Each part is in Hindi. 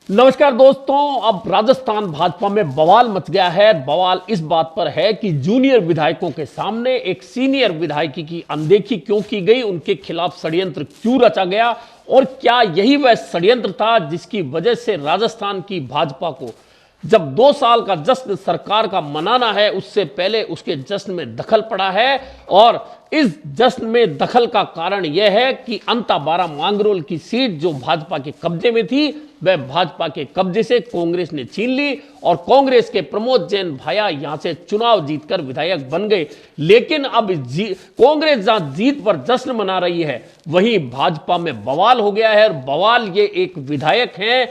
नमस्कार दोस्तों। अब राजस्थान भाजपा में बवाल मच गया है। बवाल इस बात पर है कि जूनियर विधायकों के सामने एक सीनियर विधायक की अनदेखी क्यों की गई, उनके खिलाफ षड्यंत्र क्यों रचा गया और क्या यही वह षड्यंत्र था जिसकी वजह से राजस्थान की भाजपा को जब 2 साल का जश्न सरकार का मनाना है उससे पहले उसके जश्न में दखल पड़ा है। और इस जश्न में दखल का कारण यह है कि अंता 12 मांगरोल की सीट जो भाजपा के कब्जे में थी वह भाजपा के कब्जे से कांग्रेस ने छीन ली और कांग्रेस के प्रमोद जैन भाया यहां से चुनाव जीतकर विधायक बन गए। लेकिन अब कांग्रेस जहां जीत पर जश्न मना रही है वहीं भाजपा में बवाल हो गया है। और बवाल ये एक विधायक हैं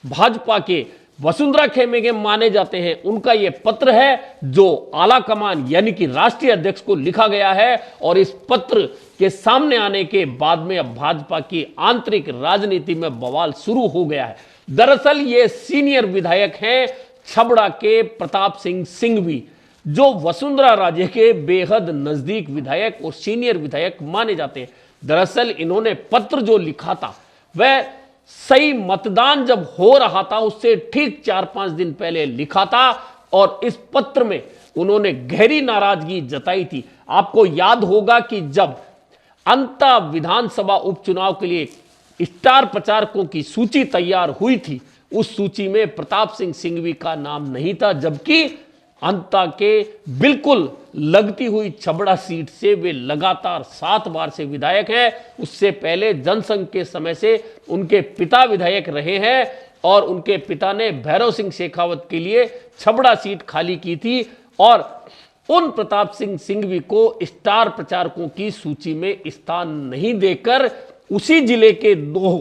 भाजपा के वसुंधरा खेमे के माने जाते हैं, उनका यह पत्र है जो आला कमान यानी कि राष्ट्रीय अध्यक्ष को लिखा गया है। और इस पत्र के सामने आने के बाद में अब भाजपा की आंतरिक राजनीति में बवाल शुरू हो गया है। दरअसल ये सीनियर विधायक हैं छबड़ा के प्रताप सिंह सिंघवी, जो वसुंधरा राजे के बेहद नजदीक विधायक और सीनियर विधायक माने जाते हैं। दरअसल इन्होंने पत्र जो लिखा था वह सही मतदान जब हो रहा था उससे ठीक 4-5 दिन पहले लिखा था और इस पत्र में उन्होंने गहरी नाराजगी जताई थी। आपको याद होगा कि जब अंता विधानसभा उपचुनाव के लिए स्टार प्रचारकों की सूची तैयार हुई थी उस सूची में प्रताप सिंह सिंघवी का नाम नहीं था, जबकि अंता के बिल्कुल लगती हुई छबड़ा सीट से वे लगातार 7 बार से विधायक हैं। उससे पहले जनसंघ के समय से उनके पिता विधायक रहे हैं और उनके पिता ने भैरव सिंह शेखावत के लिए छबड़ा सीट खाली की थी और उन प्रताप सिंह सिंघवी को स्टार प्रचारकों की सूची में स्थान नहीं देकर उसी जिले के 2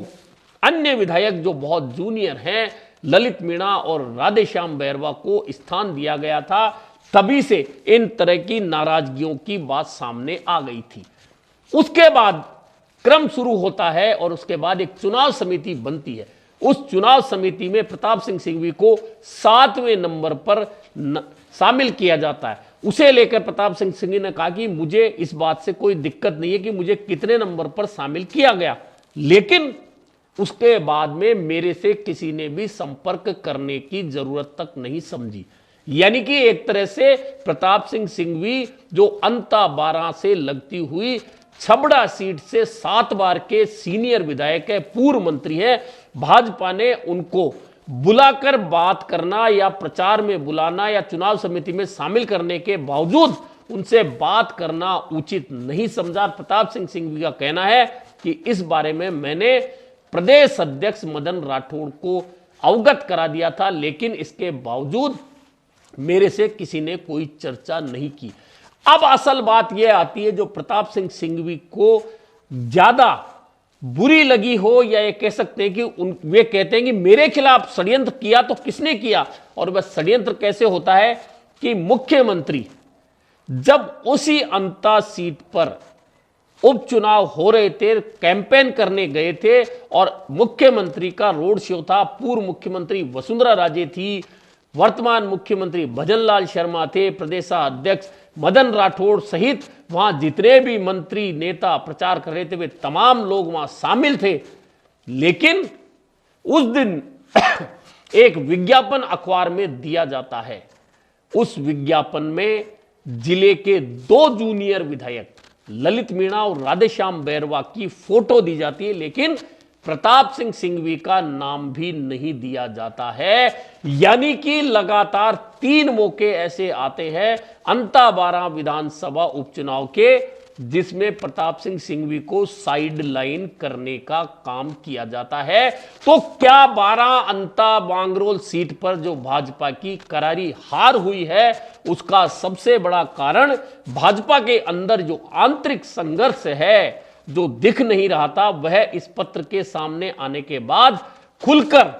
अन्य विधायक जो बहुत जूनियर हैं ललित मीणा और राधेश्याम बैरवा को स्थान दिया गया था। तभी से इन तरह की नाराजगियों की बात सामने आ गई थी। उसके बाद क्रम शुरू होता है और उसके बाद एक चुनाव समिति बनती है। उस चुनाव समिति में प्रताप सिंह सिंघवी को 7वें नंबर पर शामिल किया जाता है। उसे लेकर प्रताप सिंह सिंघवी ने कहा कि मुझे इस बात से कोई दिक्कत नहीं है कि मुझे कितने नंबर पर शामिल किया गया, लेकिन उसके बाद में मेरे से किसी ने भी संपर्क करने की जरूरत तक नहीं समझी। यानी कि एक तरह से प्रताप सिंह सिंघवी जो अंता 12 से लगती हुई छबड़ा सीट से 7 बार के सीनियर विधायक है, पूर्व मंत्री है, भाजपा ने उनको बुलाकर बात करना या प्रचार में बुलाना या चुनाव समिति में शामिल करने के बावजूद उनसे बात करना उचित नहीं समझा। प्रताप सिंह सिंघवी का कहना है कि इस बारे में मैंने प्रदेश अध्यक्ष मदन राठौड़ को अवगत करा दिया था, लेकिन इसके बावजूद मेरे से किसी ने कोई चर्चा नहीं की। अब असल बात यह आती है जो प्रताप सिंह सिंघवी को ज्यादा बुरी लगी हो या ये कह सकते हैं कि वे कहते हैं कि मेरे खिलाफ षड्यंत्र किया तो किसने किया। और वह षड्यंत्र कैसे होता है कि मुख्यमंत्री जब उसी अंता सीट पर उपचुनाव हो रहे थे, कैंपेन करने गए थे और मुख्यमंत्री का रोड शो था, पूर्व मुख्यमंत्री वसुंधरा राजे थी, वर्तमान मुख्यमंत्री भजनलाल शर्मा थे, प्रदेशाध्यक्ष मदन राठौड़ सहित वहां जितने भी मंत्री नेता प्रचार कर रहे थे वे तमाम लोग वहां शामिल थे। लेकिन उस दिन एक विज्ञापन अखबार में दिया जाता है। उस विज्ञापन में जिले के 2 जूनियर विधायक ललित मीणा और राधेश्याम बैरवा की फोटो दी जाती है, लेकिन प्रताप सिंह सिंघवी का नाम भी नहीं दिया जाता है। यानी कि लगातार 3 मौके ऐसे आते हैं अंता 12 विधानसभा उपचुनाव के जिसमें प्रताप सिंह सिंघवी को साइड लाइन करने का काम किया जाता है। तो क्या 12 अंता बांगरोल सीट पर जो भाजपा की करारी हार हुई है उसका सबसे बड़ा कारण भाजपा के अंदर जो आंतरिक संघर्ष है जो दिख नहीं रहा था वह इस पत्र के सामने आने के बाद खुलकर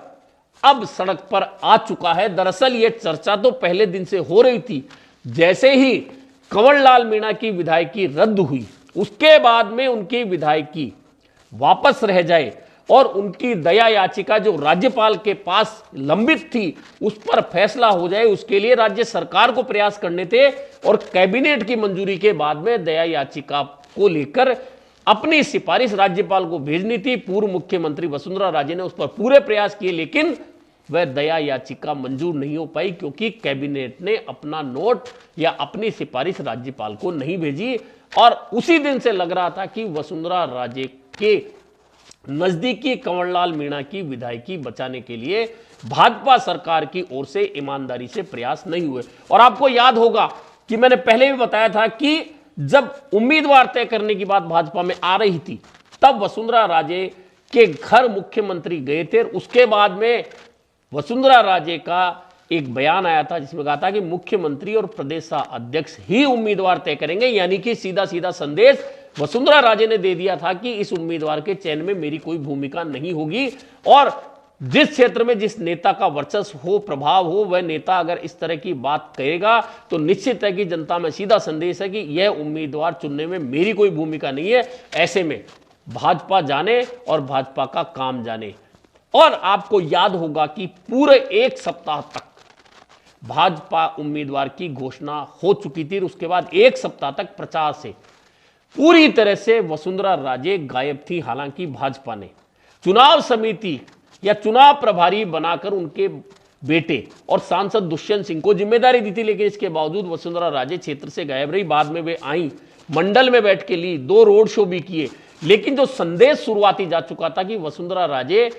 अब सड़क पर आ चुका है। दरअसल यह चर्चा तो पहले दिन से हो रही थी। जैसे ही कंवरलाल मीणा की विधायकी रद्द हुई उसके बाद में उनकी विधायकी वापस रह जाए और उनकी दया याचिका जो राज्यपाल के पास लंबित थी उस पर फैसला हो जाए, उसके लिए राज्य सरकार को प्रयास करने थे और कैबिनेट की मंजूरी के बाद में दया याचिका को लेकर अपनी सिफारिश राज्यपाल को भेजनी थी। पूर्व मुख्यमंत्री वसुंधरा राजे ने उस पर पूरे प्रयास किए, लेकिन वह दया याचिका मंजूर नहीं हो पाई, क्योंकि कैबिनेट ने अपना नोट या अपनी सिफारिश राज्यपाल को नहीं भेजी। और उसी दिन से लग रहा था कि वसुंधरा राजे के नजदीकी कंवरलाल मीणा की विधायकी बचाने के लिए भाजपा सरकार की ओर से ईमानदारी से प्रयास नहीं हुए। और आपको याद होगा कि मैंने पहले भी बताया था कि जब उम्मीदवार तय करने की बात भाजपा में आ रही थी, तब वसुंधरा राजे के घर मुख्यमंत्री गए थे। उसके बाद में वसुंधरा राजे का एक बयान आया था जिसमें कहा था कि मुख्यमंत्री और प्रदेश अध्यक्ष ही उम्मीदवार तय करेंगे, यानी कि सीधा सीधा संदेश वसुंधरा राजे ने दे दिया था कि इस उम्मीदवार के चयन में मेरी कोई भूमिका नहीं होगी। और जिस क्षेत्र में जिस नेता का वर्चस्व हो, प्रभाव हो, वह नेता अगर इस तरह की बात कहेगा तो निश्चित है कि जनता में सीधा संदेश है कि यह उम्मीदवार चुनने में मेरी कोई भूमिका नहीं है। ऐसे में भाजपा जाने और भाजपा का काम जाने। और आपको याद होगा कि पूरे एक सप्ताह तक भाजपा उम्मीदवार की घोषणा हो चुकी थी। उसके बाद एक सप्ताह तक प्रचार से पूरी तरह से वसुंधरा राजे गायब थी। हालांकि भाजपा ने चुनाव समिति या चुनाव प्रभारी बनाकर उनके बेटे और सांसद दुष्यंत सिंह को जिम्मेदारी दी थी, लेकिन इसके बावजूद वसुंधरा राजे क्षेत्र से गायब रही। बाद में वे आई, मंडल में बैठ के ली, 2 रोड शो भी किए, लेकिन जो संदेश शुरुआती जा चुका था कि वसुंधरा राजे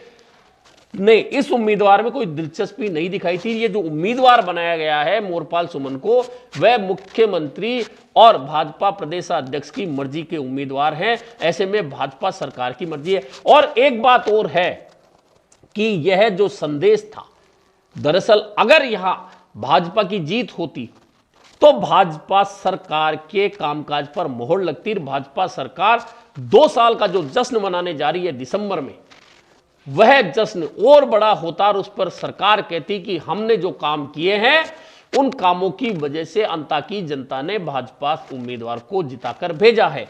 ने इस उम्मीदवार में कोई दिलचस्पी नहीं दिखाई थी। ये जो उम्मीदवार बनाया गया है मोरपाल सुमन को, वह मुख्यमंत्री और भाजपा प्रदेश अध्यक्ष की मर्जी के उम्मीदवार हैं। ऐसे में भाजपा सरकार की मर्जी है। और एक बात और है कि यह जो संदेश था, दरअसल अगर यहां भाजपा की जीत होती तो भाजपा सरकार के कामकाज पर मोहर लगती। भाजपा सरकार 2 साल का जो जश्न मनाने जा रही है दिसंबर में, वह जश्न और बड़ा होता और उस पर सरकार कहती कि हमने जो काम किए हैं उन कामों की वजह से अंता की जनता ने भाजपा उम्मीदवार को जिताकर भेजा है,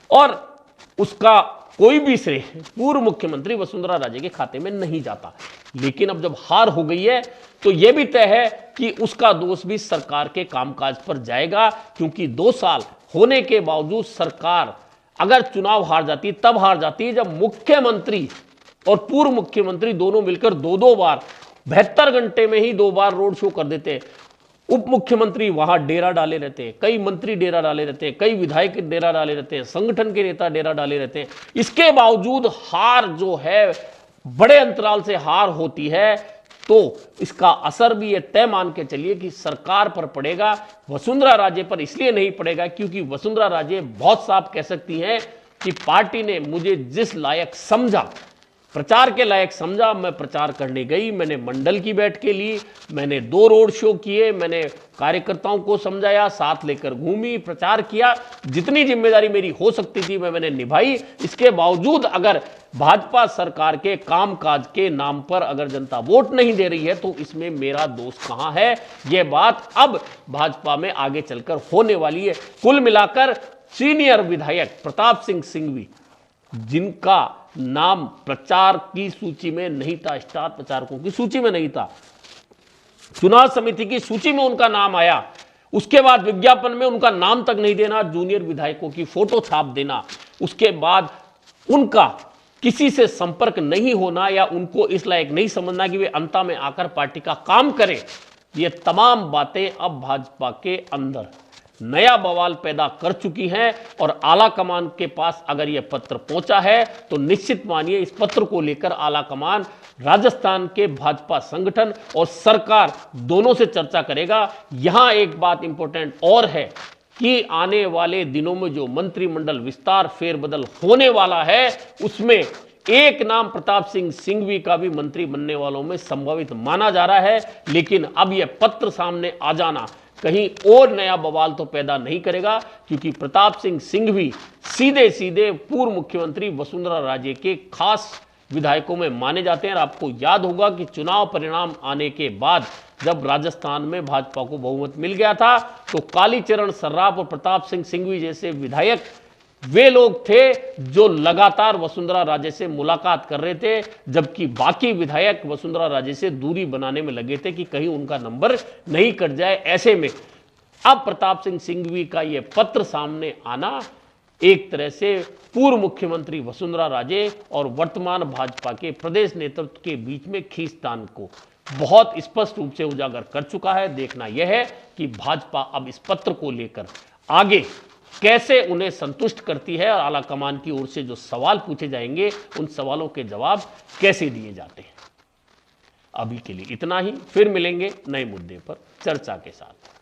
और उसका कोई भी श्रेय पूर्व मुख्यमंत्री वसुंधरा राजे के खाते में नहीं जाता। लेकिन अब जब हार हो गई है तो यह भी तय है कि उसका दोष भी सरकार के कामकाज पर जाएगा, क्योंकि 2 साल होने के बावजूद सरकार अगर चुनाव हार जाती तब हार जाती है जब मुख्यमंत्री और पूर्व मुख्यमंत्री दोनों मिलकर 2-2 बार 72 घंटे में ही 2 बार रोड शो कर देते। उप मुख्यमंत्री वहां डेरा डाले रहते हैं, कई मंत्री डेरा डाले रहते हैं, कई विधायक डेरा डाले रहते हैं, संगठन के नेता डेरा डाले रहते हैं। इसके बावजूद हार जो है बड़े अंतराल से हार होती है, तो इसका असर भी ये तय मान के चलिए कि सरकार पर पड़ेगा। वसुंधरा राजे पर इसलिए नहीं पड़ेगा क्योंकि वसुंधरा राजे बहुत साफ कह सकती हैं कि पार्टी ने मुझे जिस लायक समझा, प्रचार के लायक समझा, मैं प्रचार करने गई, मैंने मंडल की बैठकें ली, मैंने 2 रोड शो किए, मैंने कार्यकर्ताओं को समझाया, साथ लेकर घूमी, प्रचार किया, जितनी जिम्मेदारी मेरी हो सकती थी मैंने निभाई। इसके बावजूद अगर भाजपा सरकार के कामकाज के नाम पर अगर जनता वोट नहीं दे रही है तो इसमें मेरा दोष कहां है? यह बात अब भाजपा में आगे चलकर होने वाली है। कुल मिलाकर सीनियर विधायक प्रताप सिंह सिंघवी, जिनका नाम प्रचार की सूची में नहीं था, स्टार प्रचारकों की सूची में नहीं था, चुनाव समिति की सूची में उनका नाम आया, उसके बाद विज्ञापन में उनका नाम तक नहीं देना, जूनियर विधायकों की फोटो छाप देना, उसके बाद उनका किसी से संपर्क नहीं होना या उनको इस लायक नहीं समझना कि वे अंता में आकर पार्टी का काम करें, ये तमाम बातें अब भाजपा के अंदर नया बवाल पैदा कर चुकी हैं। और आला कमान के पास अगर यह पत्र पहुंचा है तो निश्चित मानिए इस पत्र को लेकर आला कमान राजस्थान के भाजपा संगठन और सरकार दोनों से चर्चा करेगा। यहां एक बात इंपॉर्टेंट और है कि आने वाले दिनों में जो मंत्रिमंडल विस्तार फेरबदल होने वाला है उसमें एक नाम प्रताप सिंह सिंघवी का भी मंत्री बनने वालों में संभावित माना जा रहा है। लेकिन अब यह पत्र सामने आ जाना कहीं और नया बवाल तो पैदा नहीं करेगा, क्योंकि प्रताप सिंह सिंघवी सीधे सीधे पूर्व मुख्यमंत्री वसुंधरा राजे के खास विधायकों में माने जाते हैं। और आपको याद होगा कि चुनाव परिणाम आने के बाद जब राजस्थान में भाजपा को बहुमत मिल गया था तो कालीचरण सर्राफ और प्रताप सिंह सिंघवी जैसे विधायक वे लोग थे जो लगातार वसुंधरा राजे से मुलाकात कर रहे थे, जबकि बाकी विधायक वसुंधरा राजे से दूरी बनाने में लगे थे कि कहीं उनका नंबर नहीं कट जाए। ऐसे में अब प्रताप सिंह सिंघवी का यह पत्र सामने आना एक तरह से पूर्व मुख्यमंत्री वसुंधरा राजे और वर्तमान भाजपा के प्रदेश नेतृत्व के बीच में खींचतान को बहुत स्पष्ट रूप से उजागर कर चुका है। देखना यह है कि भाजपा अब इस पत्र को लेकर आगे कैसे उन्हें संतुष्ट करती है और आलाकमान की ओर से जो सवाल पूछे जाएंगे उन सवालों के जवाब कैसे दिए जाते हैं। अभी के लिए इतना ही, फिर मिलेंगे नए मुद्दे पर चर्चा के साथ।